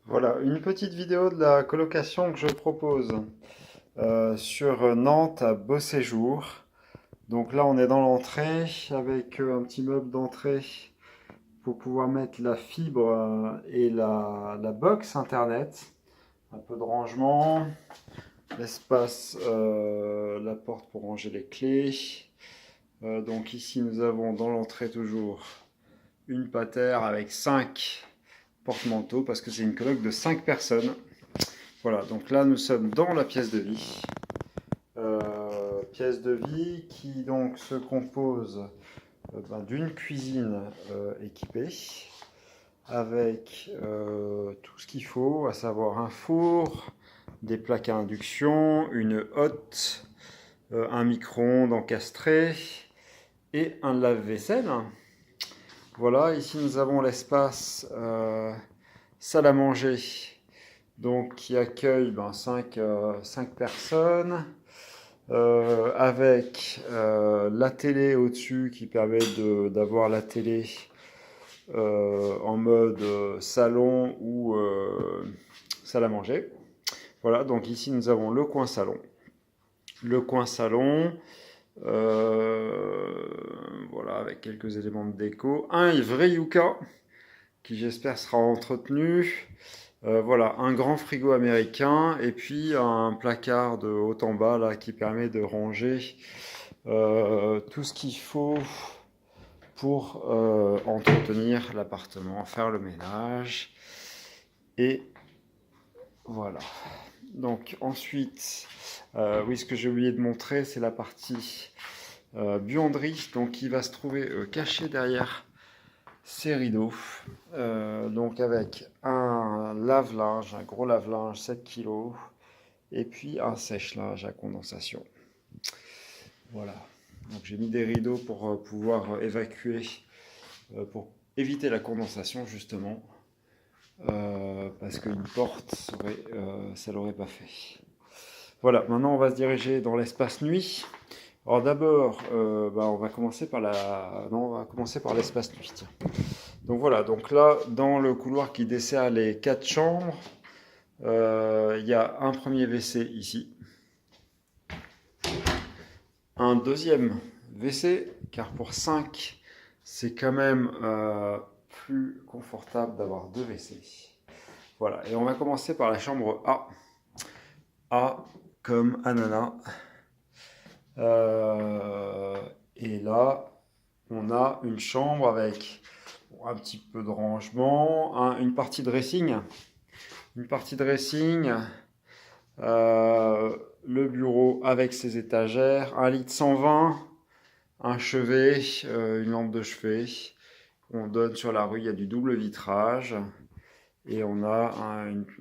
Voilà, une petite vidéo de la colocation que je propose sur Nantes à Beau Séjour. Donc là, on est dans l'entrée avec un petit meuble d'entrée pour pouvoir mettre la fibre et la box internet. Un peu de rangement, l'espace, la porte pour ranger les clés. Donc ici, nous avons dans l'entrée toujours une patère avec 5 porte-manteaux parce que c'est une coloc de 5 personnes. Voilà, donc là nous sommes dans la pièce de vie. Pièce de vie qui donc se compose d'une cuisine équipée avec tout ce qu'il faut, à savoir un four, des plaques à induction, une hotte, un micro-ondes encastré et un lave-vaisselle. Voilà, ici nous avons l'espace salle à manger, donc qui accueille 5 personnes, avec la télé au-dessus qui permet d'avoir la télé en mode salon ou salle à manger. Voilà, donc ici nous avons le coin salon. Le coin salon, voilà, avec quelques éléments de déco. Un vrai Yuka qui j'espère sera entretenu. Voilà, un grand frigo américain et puis un placard de haut en bas là qui permet de ranger tout ce qu'il faut pour entretenir l'appartement, faire le ménage. Et voilà. Donc ensuite, oui, ce que j'ai oublié de montrer, c'est la partie buanderie, donc qui va se trouver cachée derrière ces rideaux. Donc avec un lave-linge, un gros lave-linge 7 kg, et puis un sèche-linge à condensation. Voilà. Donc j'ai mis des rideaux pour pouvoir évacuer, pour éviter la condensation justement, parce qu'une porte, ça l'aurait pas fait. Voilà, maintenant on va se diriger dans l'espace nuit. Alors d'abord, on va commencer par on va commencer par l'espace nuit. Tiens. Donc voilà, donc là, dans le couloir qui dessert les 4 chambres, il y a un premier WC ici, un deuxième WC, car pour 5, c'est quand même plus confortable d'avoir 2 WC. Voilà, et on va commencer par la chambre A. A comme ananas. Et là, on a une chambre avec un petit peu de rangement, une partie dressing. Une partie dressing, le bureau avec ses étagères, un lit de 120, un chevet, une lampe de chevet. On donne sur la rue, il y a du double vitrage. Et on a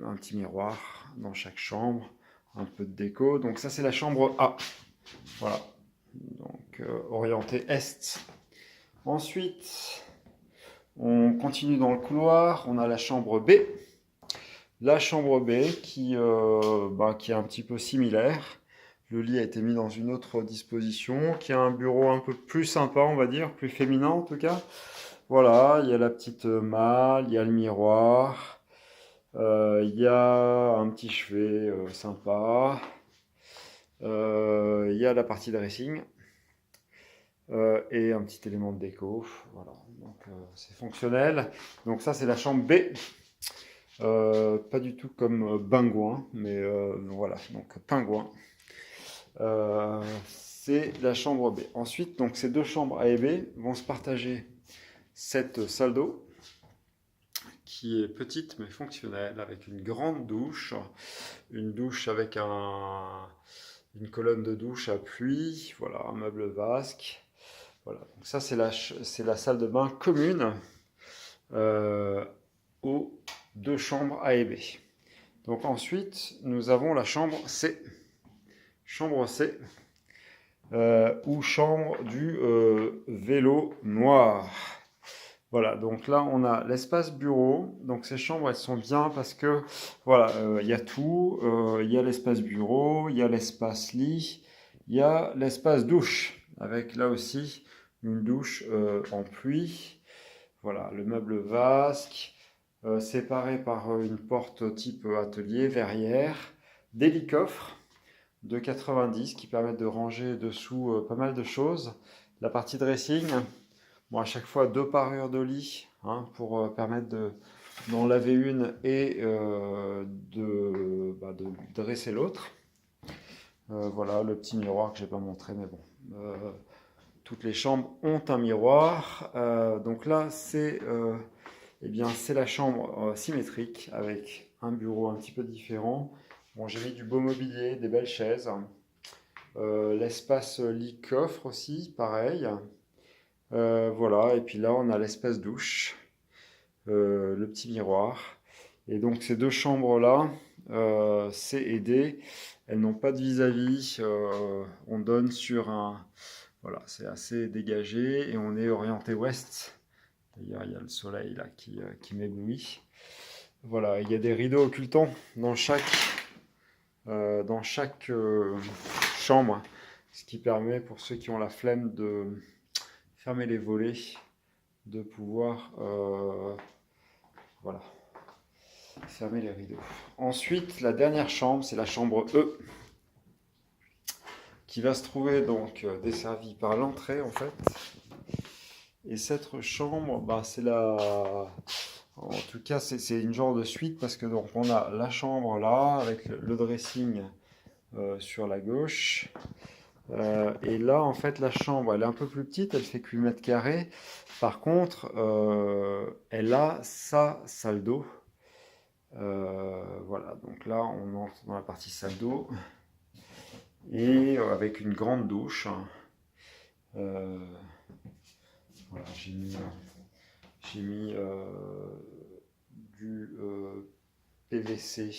un petit miroir dans chaque chambre, un peu de déco. Donc ça c'est la chambre A. Voilà. Donc orientée est. Ensuite, on continue dans le couloir. On a la chambre B. La chambre B qui est un petit peu similaire. Le lit a été mis dans une autre disposition, qui a un bureau un peu plus sympa, on va dire, plus féminin en tout cas. Voilà, il y a la petite malle, il y a le miroir, il y a un petit chevet sympa, il y a la partie dressing et un petit élément de déco. Voilà, donc c'est fonctionnel. Donc ça c'est la chambre B. Pas du tout comme Pingouin, mais voilà, donc Pingouin. C'est la chambre B. Ensuite, donc ces deux chambres A et B vont se partager cette salle d'eau qui est petite mais fonctionnelle avec une grande douche, une douche avec une colonne de douche à pluie, voilà, un meuble vasque. Voilà, donc ça c'est la salle de bain commune aux deux chambres A et B. Donc ensuite, nous avons la chambre C. Chambre C, ou chambre du vélo noir. Voilà, donc là on a l'espace bureau. Donc ces chambres elles sont bien parce que voilà, il y a tout. Il y a l'espace bureau, il y a l'espace lit, il y a l'espace douche avec là aussi une douche en pluie. Voilà, le meuble vasque, séparés par une porte type atelier, verrière, des lits-coffres de 90 qui permettent de ranger dessous pas mal de choses. La partie dressing, bon, à chaque fois 2 parures de lit hein, pour permettre d'en laver une et de dresser l'autre. Voilà le petit miroir que j'ai pas montré, mais bon. Toutes les chambres ont un miroir. Donc là, eh bien, c'est la chambre symétrique avec un bureau un petit peu différent. Bon, j'ai mis du beau mobilier, des belles chaises. L'espace lit-coffre aussi, pareil. Voilà, et puis là, on a l'espace douche, le petit miroir. Et donc, ces 2 chambres-là, C et D, elles n'ont pas de vis-à-vis. On donne sur un. Voilà, c'est assez dégagé et on est orienté ouest. D'ailleurs, il y a le soleil là qui m'éblouit. Voilà, il y a des rideaux occultants dans chaque chambre, ce qui permet pour ceux qui ont la flemme de fermer les volets, de pouvoir voilà, fermer les rideaux. Ensuite, la dernière chambre, c'est la chambre E, qui va se trouver donc desservie par l'entrée en fait. Et cette chambre, bah, c'est la. En tout cas, c'est une genre de suite parce que donc on a la chambre là avec le dressing sur la gauche. Et là, en fait, la chambre, elle est un peu plus petite, elle fait que 8 mètres carrés. Par contre, elle a sa salle d'eau. Voilà, donc là, on entre dans la partie salle d'eau et avec une grande douche. Euh, voilà, j'ai mis du PVC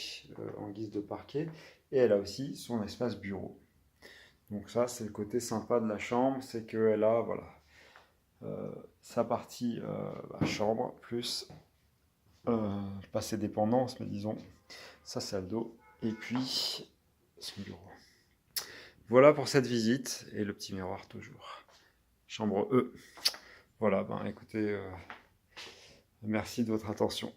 en guise de parquet et elle a aussi son espace bureau. Donc ça, c'est le côté sympa de la chambre, c'est qu'elle a voilà, sa partie chambre, plus pas ses dépendances, mais disons sa salle d'eau, et puis son bureau. Voilà pour cette visite, et le petit miroir toujours. Chambre E. Voilà, ben écoutez, merci de votre attention.